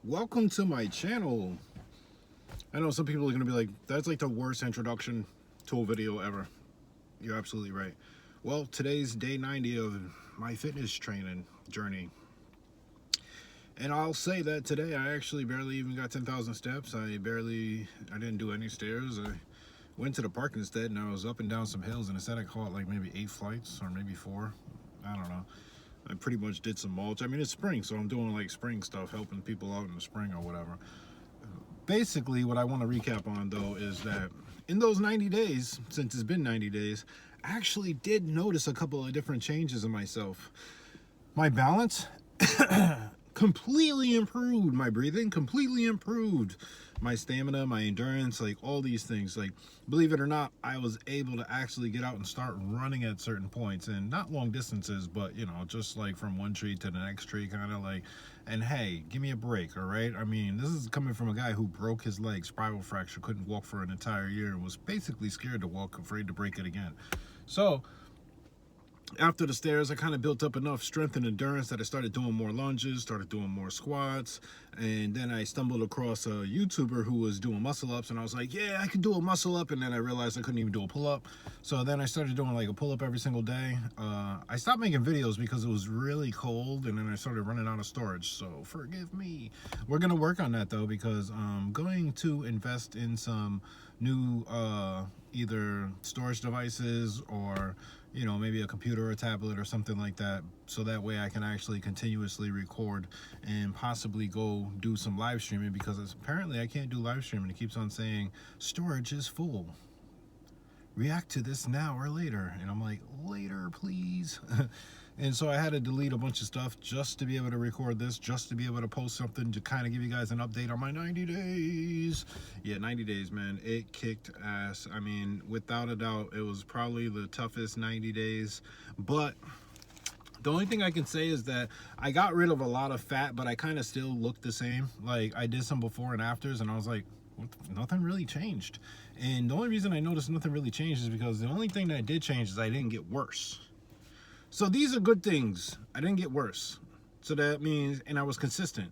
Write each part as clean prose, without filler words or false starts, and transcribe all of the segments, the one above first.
Welcome to my channel. I know some people are going to be like, that's like the worst introduction to a video ever. You're absolutely right. Well, today's day 90 of my fitness training journey. And I'll say that today I actually barely even got 10,000 steps. I didn't do any stairs. I went to the park instead, and I was up and down some hills, and instead I caught like maybe 8 flights or maybe 4. I don't know. I pretty much did some mulch. I mean, it's spring, so I'm doing like spring stuff, helping people out in the spring or whatever. Basically, what I want to recap on though is that in those 90 days, since it's been 90 days, I actually did notice a couple of different changes in myself. My balance completely improved. My breathing completely improved. My stamina, my endurance, like all these things. Like, believe it or not, I was able to actually get out and start running at certain points, and not long distances, but you know, just like from one tree to the next tree, kind of like. And hey, give me a break, all right? I mean, this is coming from a guy who broke his leg, spiral fracture, couldn't walk for an entire year, and was basically scared to walk, afraid to break it again. So after the stairs, I kind of built up enough strength and endurance that I started doing more lunges, started doing more squats, and then I stumbled across a YouTuber who was doing muscle ups, and I was like, yeah, I could do a muscle up, and then I realized I couldn't even do a pull up. So then I started doing like a pull up every single day. I stopped making videos because it was really cold, and then I started running out of storage, so forgive me. We're gonna work on that though, because I'm going to invest in some new either storage devices, or you know, maybe a computer or a tablet or something like that, so that way I can actually continuously record and possibly go do some live streaming, because apparently I can't do live streaming. It keeps on saying storage is full, react to this now or later, and I'm like, later please. And so I had to delete a bunch of stuff just to be able to record this, just to be able to post something to kind of give you guys an update on my 90 days. Yeah, 90 days, man. It kicked ass. I mean, without a doubt, it was probably the toughest 90 days. But the only thing I can say is that I got rid of a lot of fat, but I kind of still looked the same. Like, I did some before and afters, and I was like, nothing really changed. And the only reason I noticed nothing really changed is because the only thing that did change is I didn't get worse. So these are good things. I didn't get worse. So that means, and I was consistent.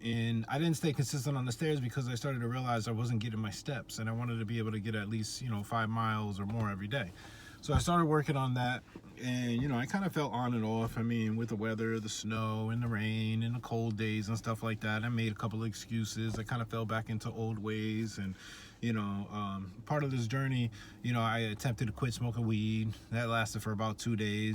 And I didn't stay consistent on the stairs because I started to realize I wasn't getting my steps, and I wanted to be able to get at least, 5 miles or more every day. So I started working on that, and I kind of felt on and off. I mean, with the weather, the snow and the rain and the cold days and stuff like that, I made a couple of excuses. I kind of fell back into old ways, and part of this journey, I attempted to quit smoking weed. That lasted for about 2 days,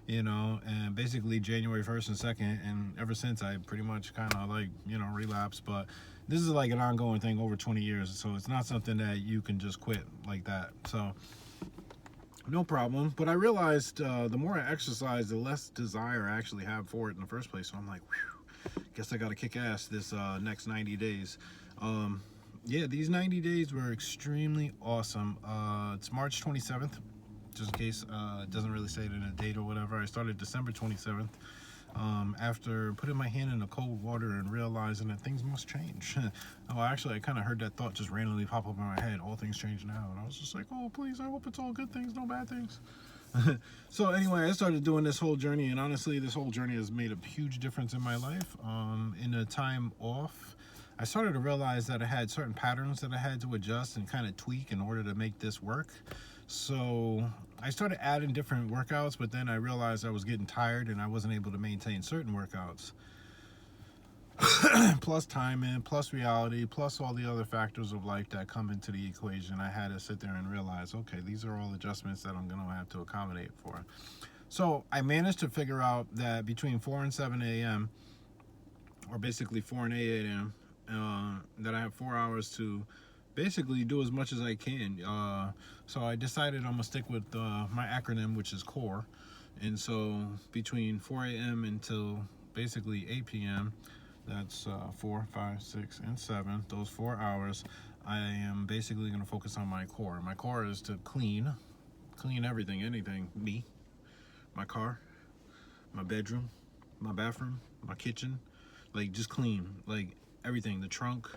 and basically January 1st and 2nd, and ever since I pretty much kind of like, relapsed. But this is like an ongoing thing over 20 years, so it's not something that you can just quit like that. So no problem. But I realized the more I exercise, the less desire I actually have for it in the first place. So I'm like, whew, guess I got to kick ass this next 90 days. Yeah, these 90 days were extremely awesome. It's March 27th, just in case it doesn't really say it in a date or whatever. I started December 27th. After putting my hand in the cold water and realizing that things must change. Oh, actually, I kind of heard that thought just randomly pop up in my head. All things change now. And I was just like, oh, please, I hope it's all good things, no bad things. So anyway, I started doing this whole journey, and honestly, this whole journey has made a huge difference in my life. In the time off, I started to realize that I had certain patterns that I had to adjust and kind of tweak in order to make this work. So I started adding different workouts, but then I realized I was getting tired and I wasn't able to maintain certain workouts. Plus timing, plus reality, plus all the other factors of life that come into the equation. I had to sit there and realize, okay, these are all adjustments that I'm going to have to accommodate for. So I managed to figure out that between 4 and 7 a.m., or basically 4 and 8 a.m., that I have 4 hours to basically do as much as I can. So I decided I'm gonna stick with my acronym, which is CORE. And so between 4 a.m. until basically 8 p.m., that's 4, 5, 6, and 7, those 4 hours, I am basically gonna focus on my core. My core is to clean everything, anything, me, my car, my bedroom, my bathroom, my kitchen, like just clean, like everything, the trunk,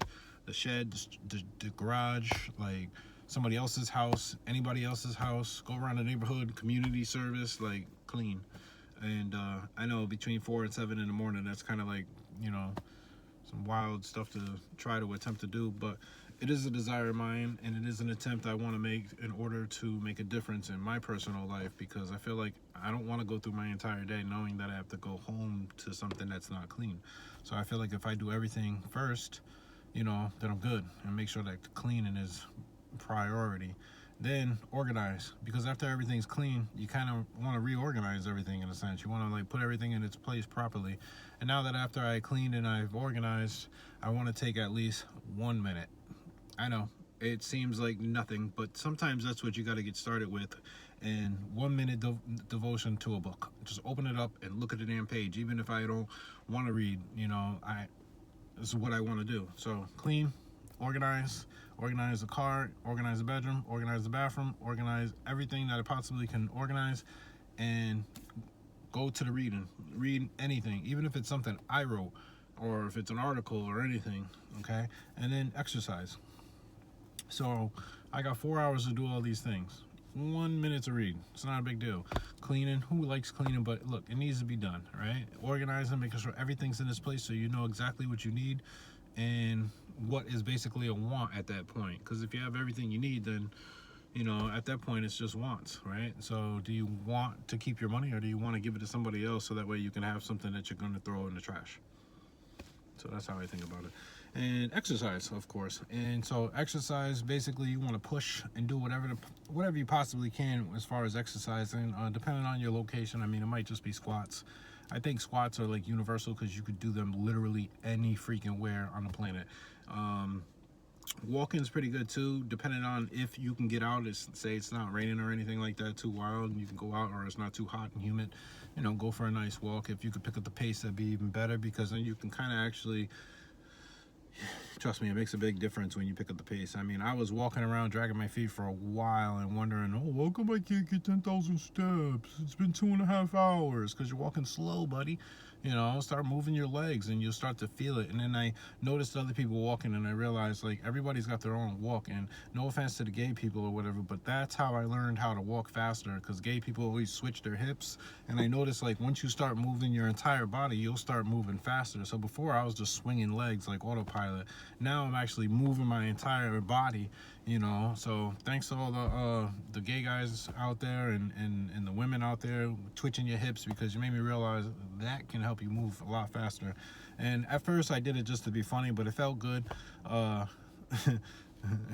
the shed, the garage, like somebody else's house, anybody else's house, go around the neighborhood, community service, like clean. And I know between 4 and 7 in the morning, that's kind of like, some wild stuff to try to attempt to do, but it is a desire of mine, and it is an attempt I want to make in order to make a difference in my personal life, because I feel like I don't want to go through my entire day knowing that I have to go home to something that's not clean. So I feel like if I do everything first, then I'm good, and make sure that the cleaning is priority. Then organize, because after everything's clean, you kind of want to reorganize everything in a sense. You want to like put everything in its place properly. And now that after I cleaned and I've organized, I want to take at least 1 minute. I know it seems like nothing, but sometimes that's what you got to get started with. And 1 minute devotion to a book. Just open it up and look at the damn page. Even if I don't want to read, this is what I want to do. So clean, organize the car, organize the bedroom, organize the bathroom, organize everything that I possibly can organize, and go to the reading. Read anything, even if it's something I wrote, or if it's an article or anything, okay? And then exercise. So I got 4 hours to do all these things. 1 minute to read. It's not a big deal. Cleaning, who likes cleaning? But look, it needs to be done, right? Organizing, making sure everything's in its place so you know exactly what you need and what is basically a want at that point. Because if you have everything you need, then at that point it's just wants, right? So do you want to keep your money, or do you want to give it to somebody else so that way you can have something that you're going to throw in the trash? So that's how I think about it. And exercise, of course. And so exercise, basically you want to push and do whatever you possibly can as far as exercising, depending on your location. I mean, it might just be squats. I think squats are like universal because you could do them literally any freaking where on the planet. Walking's pretty good too, depending on if you can get out. Say it's not raining or anything like that too wild, and you can go out, or it's not too hot and humid, go for a nice walk. If you could pick up the pace, that'd be even better, because then you can kind of actually, trust me, it makes a big difference when you pick up the pace. I mean, I was walking around dragging my feet for a while and wondering, how come I can't get 10,000 steps? It's been 2.5 hours, because you're walking slow, buddy. Start moving your legs and you'll start to feel it. And then I noticed other people walking, and I realized like everybody's got their own walk. And no offense to the gay people or whatever, but that's how I learned how to walk faster, because gay people always switch their hips. And I noticed like once you start moving your entire body, you'll start moving faster. So before I was just swinging legs like autopilot. Now I'm actually moving my entire body, So thanks to all the gay guys out there and the women out there twitching your hips, because you made me realize that can help you move a lot faster. And at first I did it just to be funny, but it felt good. It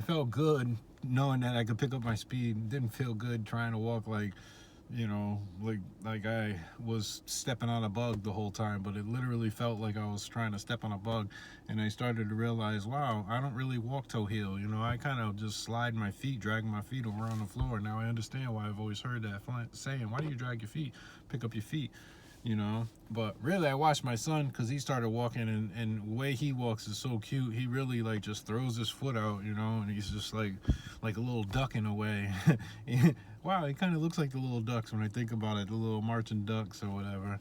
felt good knowing that I could pick up my speed. It didn't feel good trying to walk like I was stepping on a bug the whole time, but it literally felt like I was trying to step on a bug. And I started to realize, wow, I don't really walk toe heel. I kind of just slide my feet, drag my feet over on the floor. Now I understand why I've always heard that saying, why do you drag your feet? Pick up your feet. But really I watched my son, because he started walking, and the way he walks is so cute. He really like just throws his foot out, and he's just like a little duck in a way. Wow, he kind of looks like the little ducks when I think about it, the little marching ducks or whatever.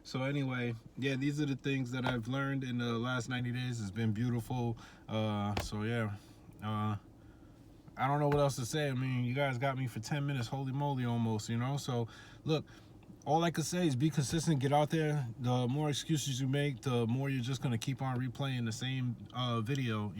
So anyway, yeah, these are the things that I've learned in the last 90 days. It's been beautiful. So yeah, I don't know what else to say. I mean, you guys got me for 10 minutes, holy moly, almost, So look, all I could say is be consistent, get out there. The more excuses you make, the more you're just going to keep on replaying the same video.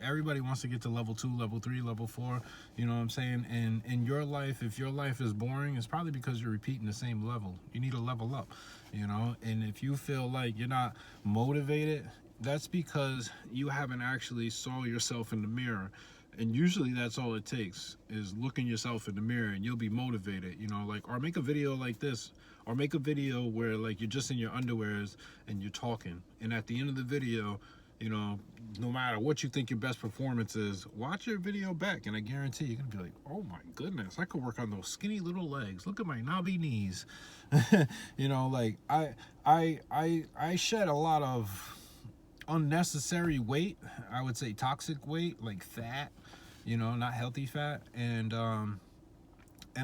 Everybody wants to get to level 2, level 3, level 4, you know what I'm saying? And in your life, if your life is boring, it's probably because you're repeating the same level. You need to level up, And if you feel like you're not motivated, that's because you haven't actually saw yourself in the mirror. And usually that's all it takes, is looking yourself in the mirror, and you'll be motivated, or make a video like this, or make a video where like you're just in your underwears and you're talking. And at the end of the video, no matter what you think your best performance is, watch your video back, and I guarantee you're gonna be like, oh my goodness, I could work on those skinny little legs. Look at my knobby knees. Like I shed a lot of unnecessary weight. I would say toxic weight, like fat, not healthy fat. And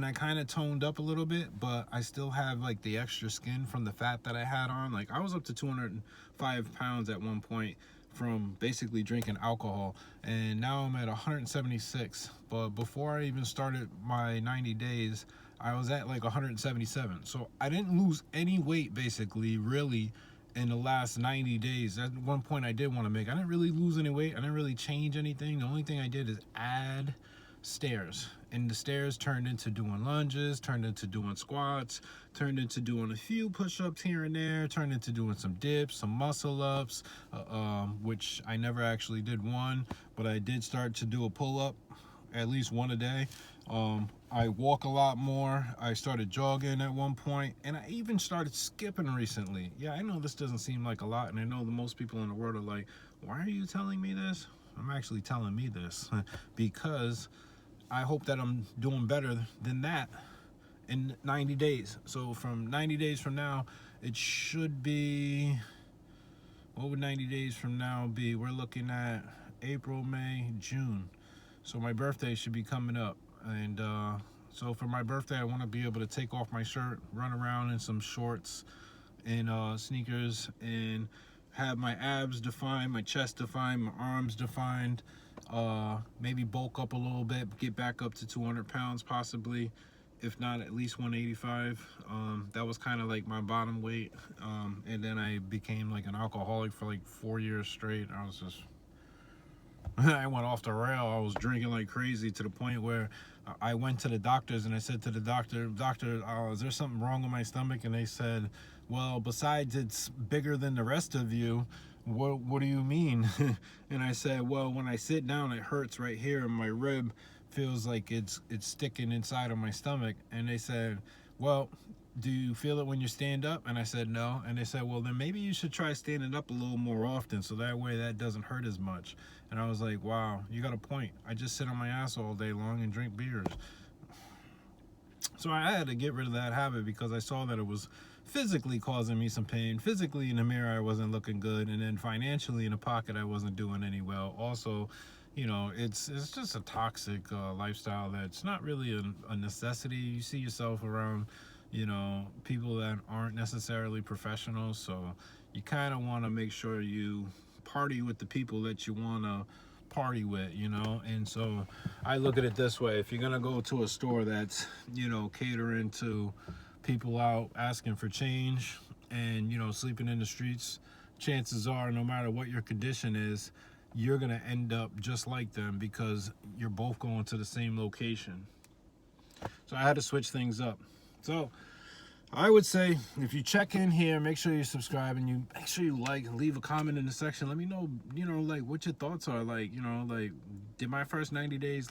I kind of toned up a little bit, but I still have like the extra skin from the fat that I had on. Like I was up to 205 pounds at one point from basically drinking alcohol, and now I'm at 176. But before I even started my 90 days, I was at like 177. So I didn't lose any weight basically, really, in the last 90 days. At one point I did want to make. I didn't really lose any weight. I didn't really change anything. The only thing I did is add stairs. And the stairs turned into doing lunges, turned into doing squats, turned into doing a few push-ups here and there, turned into doing some dips, some muscle-ups, which I never actually did one, but I did start to do a pull-up, at least one a day. I walk a lot more. I started jogging at one point, and I even started skipping recently. Yeah, I know this doesn't seem like a lot, and I know that most people in the world are like, why are you telling me this? I'm actually telling me this because I hope that I'm doing better than that in 90 days. So from 90 days from now, it should be, what would 90 days from now be? We're looking at April, May, June. So my birthday should be coming up. And so for my birthday, I want to be able to take off my shirt, run around in some shorts and sneakers, and have my abs defined, my chest defined, my arms defined, maybe bulk up a little bit, get back up to 200 pounds possibly, if not at least 185. That was kind of like my bottom weight. And then I became like an alcoholic for like 4 years straight. I was just, I went off the rail. I was drinking like crazy to the point where I went to the doctors and I said to the doctor, is there something wrong with my stomach? And they said, well, besides it's bigger than the rest of you, what do you mean? And I said, well, when I sit down, it hurts right here, and my rib feels like it's sticking inside of my stomach. And they said, well, do you feel it when you stand up? And I said, no. And they said, well, then maybe you should try standing up a little more often, so that way that doesn't hurt as much. And I was like, wow, you got a point. I just sit on my ass all day long and drink beers. So I had to get rid of that habit because I saw that it was physically causing me some pain. Physically in the mirror, I wasn't looking good. And then financially in the pocket, I wasn't doing any well. Also, you know, it's just a toxic lifestyle that's not really a necessity. You see yourself around, you know, people that aren't necessarily professionals. So you kind of want to make sure you party with the people that you want to party with, you know. And so I look at it this way: if you're gonna go to a store that's, you know, catering to people out asking for change and, you know, sleeping in the streets, chances are, no matter what your condition is, you're gonna end up just like them because you're both going to the same location. So I had to switch things up. So I would say, if you check in here, make sure you subscribe, and you make sure you like, leave a comment in the section. Let me know, you know, like what your thoughts are. Like, you know, like, did my first 90 days